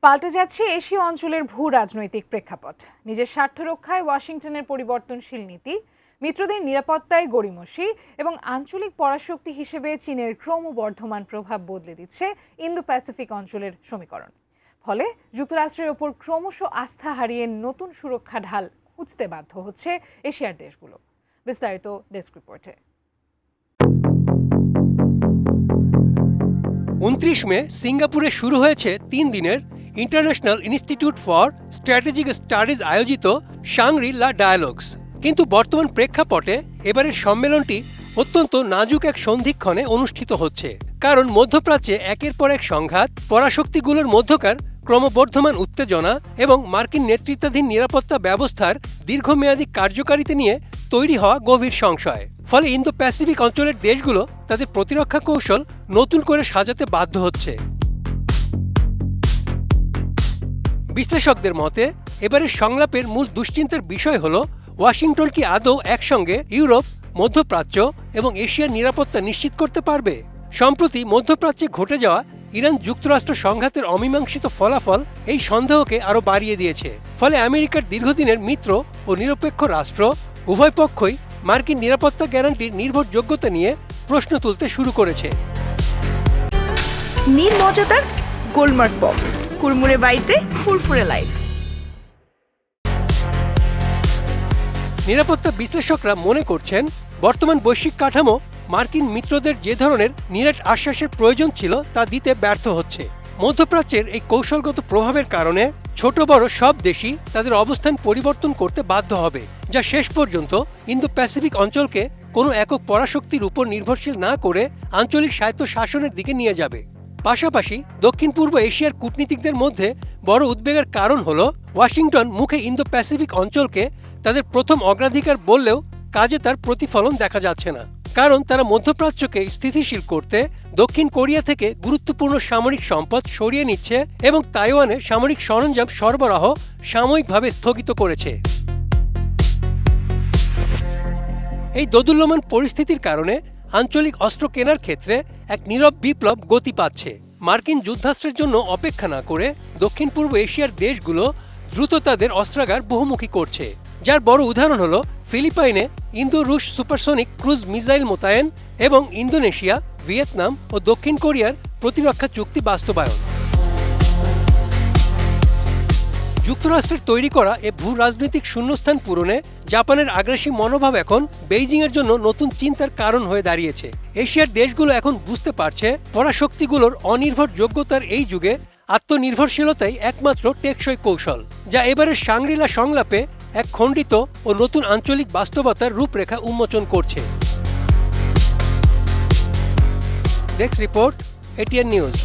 পাল্টে যাচ্ছে এশীয় অঞ্চলের ভূ রাজনৈতিক প্রেক্ষাপট। নিজের স্বার্থ রক্ষায় ওয়াশিংটনের পরিবর্তনশীল নীতি, মিত্রদের নিরাপত্তায় গড়িমসি এবং আঞ্চলিক পরাশক্তি হিসেবে চীনের ক্রমবর্ধমান প্রভাব বদলে দিচ্ছে ইন্দো প্যাসিফিক অঞ্চলের সমীকরণ। ফলে যুক্তরাষ্ট্রের ওপর ক্রমশ আস্থা হারিয়ে নতুন সুরক্ষা ঢাল খুঁজতে বাধ্য হচ্ছে এশিয়ার দেশগুলো। বিস্তারিত ডেস্ক রিপোর্টে। 29 মে সিঙ্গাপুরে শুরু হয়েছে 3 দিনের international institute for strategic studies আয়োজিত শাংরি-লা ডায়ালগস। কিন্তু বর্তমান প্রেক্ষাপটে এবারের সম্মেলনটি অত্যন্ত নাজুক এক সন্ধিক্ষণে অনুষ্ঠিত হচ্ছে। কারণ মধ্যপ্রাচ্যে একের পর এক সংঘাত, পরাশক্তিগুলোর মধ্যকার ক্রমবর্ধমান উত্তেজনা এবং মার্কিন নেতৃত্বাধীন নিরাপত্তা ব্যবস্থার দীর্ঘমেয়াদী কার্যকারিতা নিয়ে তৈরি হওয়া গভীর সংশয়। ফলে ইন্দো প্যাসিফিক অঞ্চলের দেশগুলো তাদের প্রতিরক্ষা কৌশল নতুন করে সাজাতে বাধ্য হচ্ছে। বিশ্লেষকদের মতে এবারের সংলাপের মূল দুশ্চিন্তার বিষয় হল ওয়াশিংটন কি আদৌ একসঙ্গে ইউরোপ, মধ্যপ্রাচ্য এবং এশিয়ার নিরাপত্তা নিশ্চিত করতে পারবে। সম্প্রতি মধ্যপ্রাচ্যে ঘটে যাওয়া ইরান যুক্তরাষ্ট্র সংঘাতের অমীমাংসিত ফলাফল এই সন্দেহকে আরও বাড়িয়ে দিয়েছে। ফলে আমেরিকার দীর্ঘদিনের মিত্র ও নিরপেক্ষ রাষ্ট্র উভয় পক্ষই মার্কিন নিরাপত্তা গ্যারান্টির নির্ভরযোগ্যতা নিয়ে প্রশ্ন তুলতে শুরু করেছে। নীল মজাদার গোলমার্ক বক্স, কুড়মুড়ে বাইটে ফুরফুরে লাইফ। নিরাপত্তা বিশ্লেষকরা মনে করছেন বর্তমান বৈশ্বিক কাঠামো মার্কিন মিত্রদের যে ধরনের নিরেট আশ্বাসের প্রয়োজন ছিল তা দিতে ব্যর্থ হচ্ছে। মধ্যপ্রাচ্যের এই কৌশলগত প্রভাবের কারণে ছোট বড় সব দেশই তাদের অবস্থান পরিবর্তন করতে বাধ্য হবে, যা শেষ পর্যন্ত ইন্দো প্যাসিফিক অঞ্চলকে কোনো একক পরাশক্তির উপর নির্ভরশীল না করে আঞ্চলিক স্বায়ত্ত শাসনের দিকে নিয়ে যাবে। পাশাপাশি দক্ষিণ পূর্ব এশিয়ার কূটনীতিকদের মধ্যে বড় উদ্বেগের কারণ হল ওয়াশিংটন মুখে ইন্দো প্যাসিফিক অঞ্চলকে তাদের প্রথম অগ্রাধিকার বললেও কাজে তার প্রতিফলন দেখা যাচ্ছে না। কারণ তারা মধ্যপ্রাচ্যকে স্থিতিশীল করতে দক্ষিণ কোরিয়া থেকে গুরুত্বপূর্ণ সামরিক সম্পদ সরিয়ে নিচ্ছে এবং তাইওয়ানে সামরিক সরঞ্জাম সরবরাহ সাময়িকভাবে স্থগিত করেছে। এই দোদুল্যমান পরিস্থিতির কারণে আঞ্চলিক অস্ত্র কেনার ক্ষেত্রে এক নীরব বিপ্লব গতি পাচ্ছে। মার্কিন যুদ্ধাস্ত্রের জন্য অপেক্ষা না করে দক্ষিণ পূর্ব এশিয়ার দেশগুলো দ্রুত তাদের অস্ত্রাগার বহুমুখী করছে, যার বড় উদাহরণ হল ফিলিপাইনে ইন্দো রুশ সুপারসনিক ক্রুজ মিসাইল মোতায়েন এবং ইন্দোনেশিয়া, ভিয়েতনাম ও দক্ষিণ কোরিয়ার প্রতিরক্ষা চুক্তি বাস্তবায়ন। যুক্তরাষ্ট্রের তৈরি করা এ ভূ রাজনৈতিক শূন্যস্থান পূরণে জাপানের আগ্রাসী মনোভাব এখন বেইজিংয়ের জন্য নতুন চিন্তার কারণ হয়ে দাঁড়িয়েছে। এশিয়ার দেশগুলো এখন বুঝতে পারছে পরাশক্তিগুলোর অনির্ভরযোগ্যতার এই যুগে আত্মনির্ভরশীলতাই একমাত্র টেকসই কৌশল, যা এবারের শাংরি-লা সংলাপে এক খণ্ডিত ও নতুন আঞ্চলিক বাস্তবতার রূপরেখা উন্মোচন করছে। Desk report, ATN news.